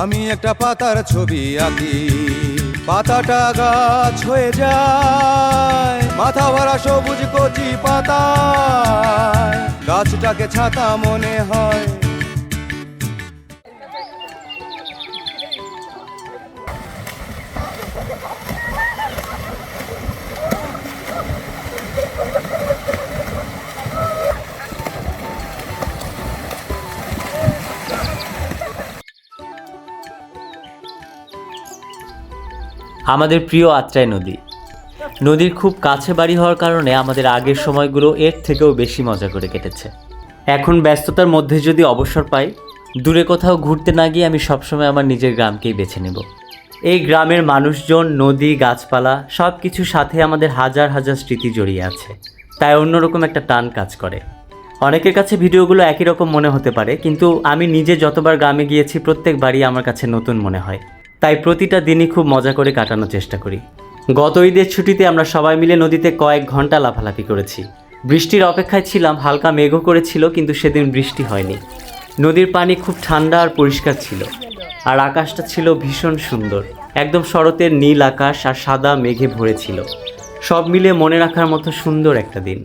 আমি একটা পাতার ছবি আঁকি, পাতাটা গাছ হয়ে যায়, মাথা ভরা সবুজ কচি পাতায় গাছটাকে ছাতা মনে হয়। আমাদের প্রিয় আত্রাই নদী। নদীর খুব কাছে বাড়ি হওয়ার কারণে আমাদের আগের সময়গুলো এর থেকেও বেশি মজা করে কেটেছে। এখন ব্যস্ততার মধ্যে যদি অবসর পাই, দূরে কোথাও ঘুরতে না গিয়ে আমি সবসময় আমার নিজের গ্রামকেই বেছে নেব। এই গ্রামের মানুষজন, নদী, গাছপালা সব কিছুর সাথে আমাদের হাজার হাজার স্মৃতি জড়িয়ে আছে, তাই অন্যরকম একটা টান কাজ করে। অনেকের কাছে ভিডিওগুলো একই রকম মনে হতে পারে, কিন্তু আমি নিজে যতবার গ্রামে গিয়েছি প্রত্যেকবারই আমার কাছে নতুন মনে হয়, তাই প্রতিটা দিনই খুব মজা করে কাটানোর চেষ্টা করি। গত ঈদের ছুটিতে আমরা সবাই মিলে নদীতে কয়েক ঘন্টা লাফালাফি করেছি। বৃষ্টির অপেক্ষায় ছিলাম, হালকা মেঘও করেছিল, কিন্তু সেদিন বৃষ্টি হয়নি। নদীর পানি খুব ঠান্ডা আর পরিষ্কার ছিল, আর আকাশটা ছিল ভীষণ সুন্দর, একদম শরতের নীল আকাশ আর সাদা মেঘে ভরে ছিল। সব মিলে মনে রাখার মতো সুন্দর একটা দিন।